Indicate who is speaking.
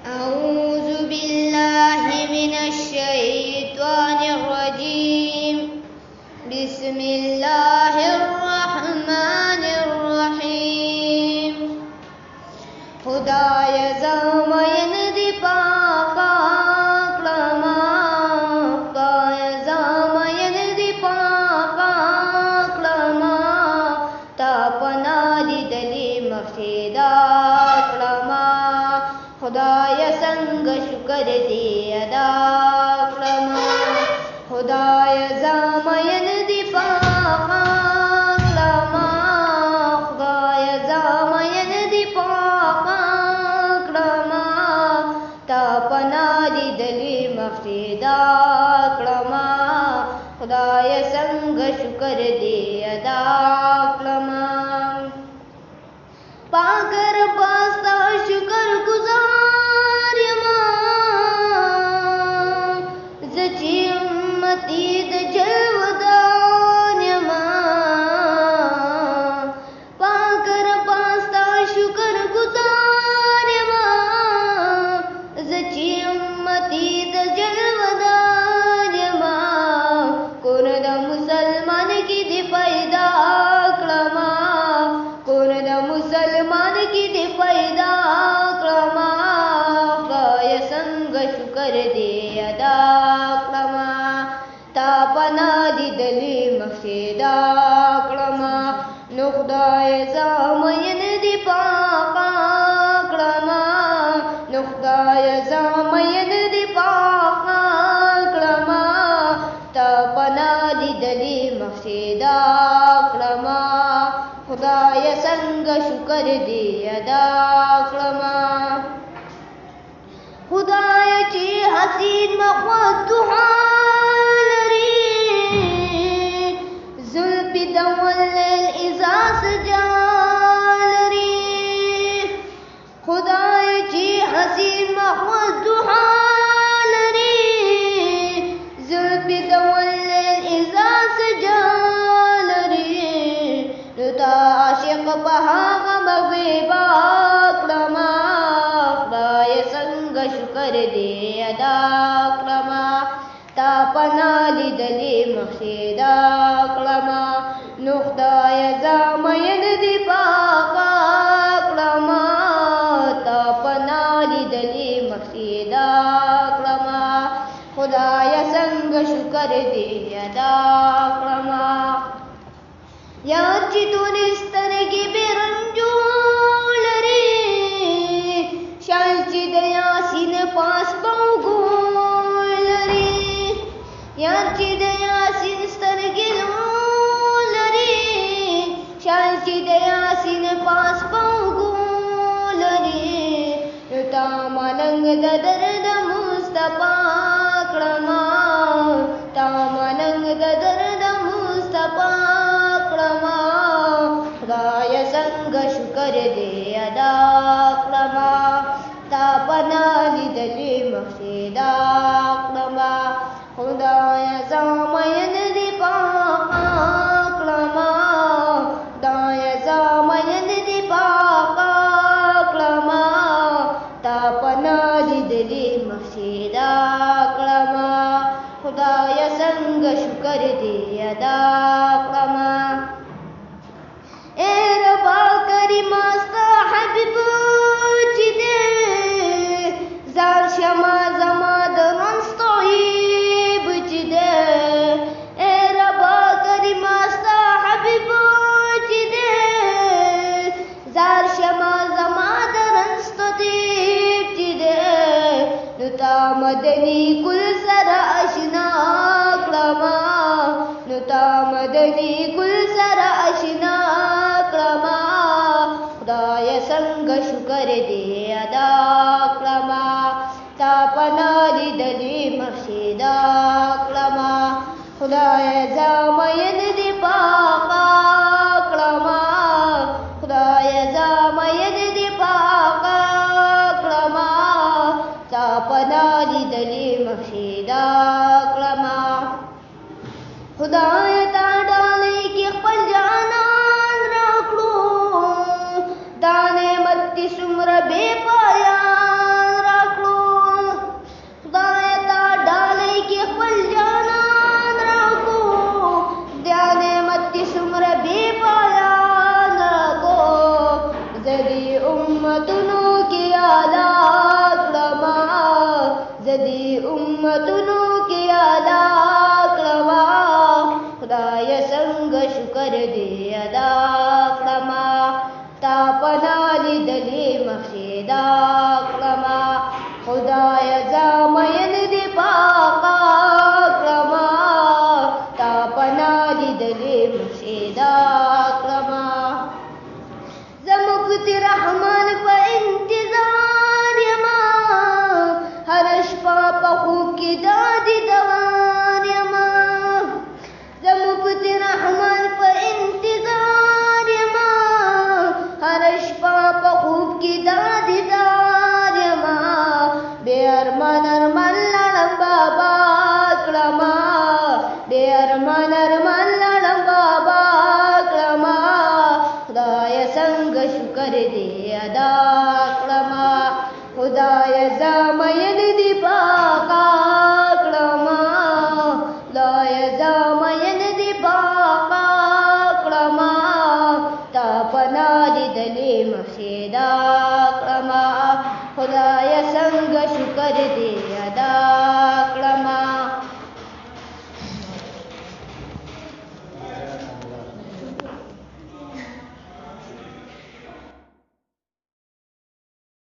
Speaker 1: أعوذ بالله من الشيطان الرجيم. بسم الله الرحمن الرحيم. خدای زمین دی پاکا کلما، خدای زمین دی پاکا کلما، تا پنا لیدلی مخیدا کلما، خدای څنګ شکر دی ادا کلما، خدای زمین دی پاکا کلما، خدای زمین دی پاکا کلما، تا پنا لیدلی مخیدا کلما، خدای څنګ شکر دی ادا کلما. پاکر پاستا شکر گزار یما، زچی امتی د جلودان یما، پاکر پاستا شکر گزار یما، زچی امتی د جلودان یما، کور د مسلمان کی دی پیدا کلما، کور د مسلمان کی دی پیدا کلما، خدای څنګ شکر دی ادا کلما، تا پنا لیدلی مخیدا کلما، نو خدای زمین دی پاکا کلما، نو خدای زمین دی پاکا کلما، تا پنا لیدلی مخیدا کلما، خدای څنګ شکر دی ادا کلما. خدای چې حسین مخوت دعا لري، زلفی د واللیل اذا سجا لري، خدای چې حسین مخوت دعا لري، زلفی د واللیل اذا سجا لري، نو تا عاشق په هغه مغیبا کلما، خدای څنګ شکر دی ادا کلما، تا پنا لیدلی مخیدا کلما، نو خدای زمین دی پاکا کلما، تا پنا لیدلی مخیدا کلما، خدای څنګ شکر دی ادا کلما. یار چې تورې سترګې بې رنجو لري، شال چې د یاسین پاس باوګو لري، یار چې د یاسین سترګې لري، شال چې د یاسین پاس باوګو لري، نو تا ملنګ د درد مصطفی کړما، تا ملنګ د درد مصطفی کړما، خدای څنګ شکر دی ادا کړما، تا پنا لیدلی مخیدا کړما، خدای زمین دی پاکا کړما، خدای زمین دی پاکا کړما، تا پنا لیدلی مخیدا کړما، خدای څنګ شکر دی ادا کړما. اے ربا کریما ستا حبیب چې دی، زار شما زما د رنځ طیب چې دی، اے ربا کریما ستا حبیب چې دی، زار شما زما د رنځ طیب چې دی، نو تا مدني کل سره اشنا کړما، نو تا مدني کل سره اشنا کړما، خدای څنګ شکر دی ادا کړما، تا پنا لیدلی مخیدا کړما، خدای زمین دی پاکا کړما، خدای زمین دی پاکا کړما، تا پنا لیدلی مخیدا کړما، خدای تا ډالۍ کې خپل جانان راکړو، دا نعمت دې څومره بې پایان راکړو. کړما خدای زمین دې پاکا کړما تا پنا لیدلې مرشدا کړما زموږ د رحمان په انتظار یما هر شپه په خوب کې دا دیدار یما زموږ د رحمان په انتظار یما هر شپه په خوب کې دا دیدار یما بې ارمان ارمان لاړم بابا کړما بې ارمان ارمان لاړم بابا کړما خدای څنګه شکر دې ادا کړما خدای زمین دې پاکا کړما خدای زمین دې پاکا کړما تا پنا لیدلې مرشدا کړما خدای څنګه شکر دې